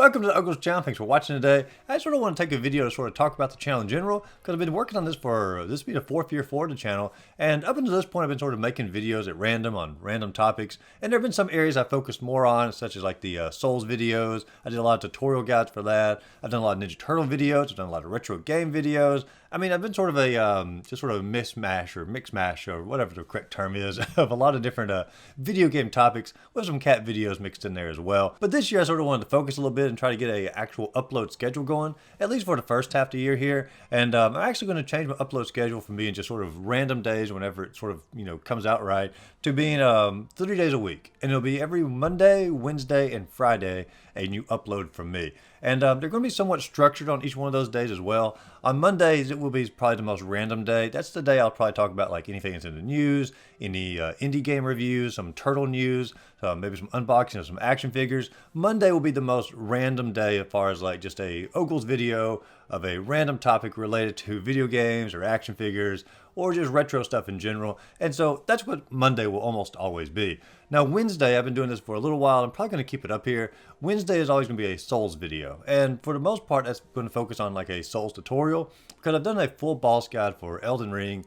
Welcome to the Ogles channel. Thanks for watching today. I sort of want to take a video to sort of talk about the channel in general because I've been working on this for, this will be the fourth year for the channel. And up until this point, I've been sort of making videos at random on random topics. And there have been some areas I focused more on, such as like the Souls videos. I did a lot of tutorial guides for that. I've done a lot of Ninja Turtle videos. I've done a lot of retro game videos. I mean, I've been sort of a, just sort of a mismatch or mix mash or whatever the correct term is of a lot of different video game topics with some cat videos mixed in there as well. But this year I sort of wanted to focus a little bit and try to get a actual upload schedule going, at least for the first half of the year here. And I'm actually going to change my upload schedule from being just sort of random days whenever it sort of, comes out right, to being 3 days a week. And it'll be every Monday, Wednesday, and Friday, a new upload from me. And they're going to be somewhat structured on each one of those days as well. On Mondays, it will be probably the most random day. That's the day I'll probably talk about like anything that's in the news, any indie game reviews, some turtle news, maybe some unboxing of some action figures. Monday will be the most random day as far as like just a Ogles video of a random topic related to video games or action figures or just retro stuff in general. And so that's what Monday will almost always be. Now Wednesday, I've been doing this for a little while. I'm probably going to keep it up here. Wednesday is always going to be a Souls video. And for the most part, that's going to focus on like a Souls tutorial because I've done a full boss guide for Elden Ring,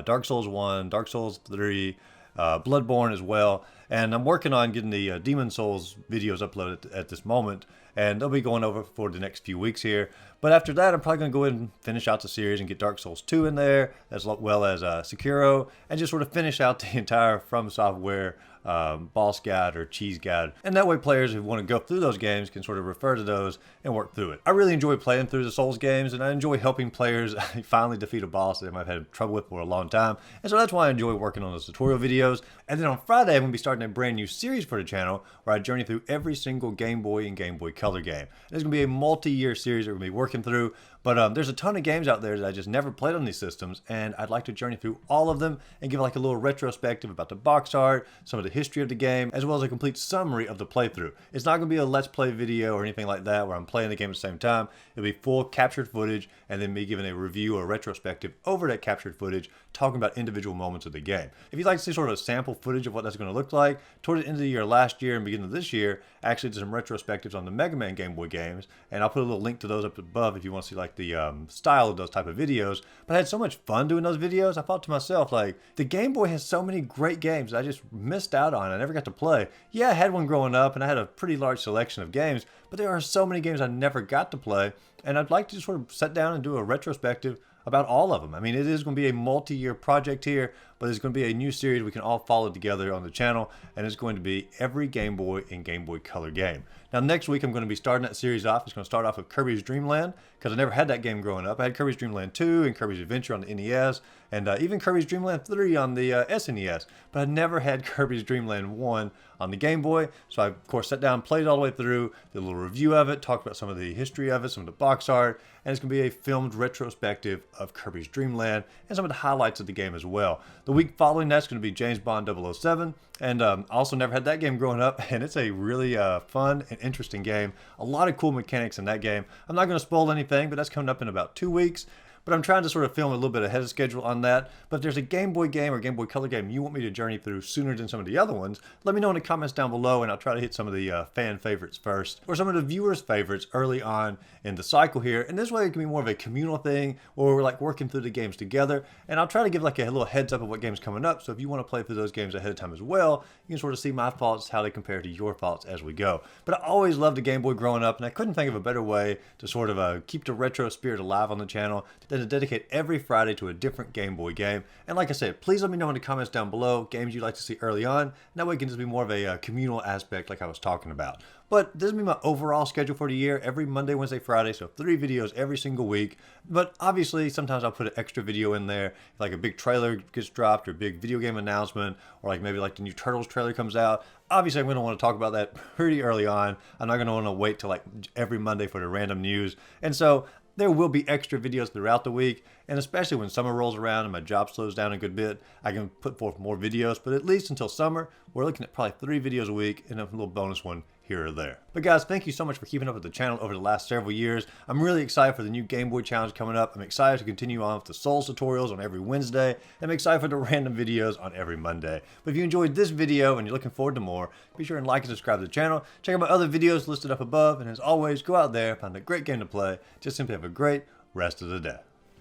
Dark Souls 1, Dark Souls 3, Bloodborne as well. And I'm working on getting the Demon Souls videos uploaded at this moment. And they'll be going over for the next few weeks here. But after that, I'm probably going to go ahead and finish out the series and get Dark Souls 2 in there, as well as Sekiro, and just sort of finish out the entire From Software boss guide or cheese guide. And that way players who want to go through those games can sort of refer to those and work through it. I really enjoy playing through the Souls games, and I enjoy helping players finally defeat a boss that they might have had trouble with for a long time. And so that's why I enjoy working on those tutorial videos. And then on Friday, I'm going to be starting a brand new series for the channel where I journey through every single Game Boy and Game Boy Color game. It's going to be a multi-year series that we're going to be working through. But there's a ton of games out there that I just never played on these systems, and I'd like to journey through all of them and give like a little retrospective about the box art, some of the history of the game, as well as a complete summary of the playthrough. It's not going to be a Let's Play video or anything like that where I'm playing the game at the same time. It'll be full captured footage and then me giving a review or retrospective over that captured footage, talking about individual moments of the game. If you'd like to see sort of a sample footage of what that's going to look like, toward the end of the year last year and beginning of this year, I actually did some retrospectives on the Mega Man Game Boy games, and I'll put a little link to those up above if you want to see like the style of those type of videos. But I had so much fun doing those videos. I thought to myself, like, the Game Boy has so many great games that I just missed out on. I never got to play. Yeah, I had one growing up and I had a pretty large selection of games, but there are so many games I never got to play, and I'd like to sort of sit down and do a retrospective about all of them. I mean, it is going to be a multi-year project here, but it's going to be a new series we can all follow together on the channel, and it's going to be every Game Boy and Game Boy Color game. Now, next week, I'm going to be starting that series off. It's going to start off with Kirby's Dream Land, because I never had that game growing up. I had Kirby's Dream Land 2 and Kirby's Adventure on the NES, and even Kirby's Dream Land 3 on the SNES, but I never had Kirby's Dream Land 1 on the Game Boy. So I, of course, sat down, played it all the way through, did a little review of it, talked about some of the history of it, some of the box art, and it's going to be a filmed retrospective of Kirby's Dream Land and some of the highlights of the game as well. The week following that's going to be James Bond 007, and I also never had that game growing up, and it's a really fun and interesting game. A lot of cool mechanics in that game. I'm not going to spoil anything, but that's coming up in about 2 weeks. But I'm trying to sort of film a little bit ahead of schedule on that. But if there's a Game Boy game or Game Boy Color game you want me to journey through sooner than some of the other ones, let me know in the comments down below, and I'll try to hit some of the fan favorites first, or some of the viewers' favorites early on in the cycle here. And this way it can be more of a communal thing where we're like working through the games together. And I'll try to give like a little heads up of what game's coming up. So if you want to play through those games ahead of time as well, you can sort of see my thoughts, how they compare to your thoughts as we go. But I always loved the Game Boy growing up, and I couldn't think of a better way to sort of keep the retro spirit alive on the channel than to dedicate every Friday to a different Game Boy game. And like I said, please let me know in the comments down below games you'd like to see early on. And that way it can just be more of a communal aspect like I was talking about. But this will be my overall schedule for the year, every Monday, Wednesday, Friday, so 3 videos every single week. But obviously, sometimes I'll put an extra video in there, like a big trailer gets dropped, or a big video game announcement, or like maybe like the new Turtles trailer comes out. Obviously, I'm going to want to talk about that pretty early on. I'm not going to want to wait till like every Monday for the random news. And so there will be extra videos throughout the week, and especially when summer rolls around and my job slows down a good bit, I can put forth more videos. But at least until summer, we're looking at probably 3 videos a week and a little bonus one here or there. But guys, thank you so much for keeping up with the channel over the last several years. I'm really excited for the new Game Boy challenge coming up. I'm excited to continue on with the Souls tutorials on every Wednesday. I'm excited for the random videos on every Monday. But if you enjoyed this video and you're looking forward to more, be sure and like and subscribe to the channel. Check out my other videos listed up above. And as always, go out there, find a great game to play. Just simply have a great rest of the day.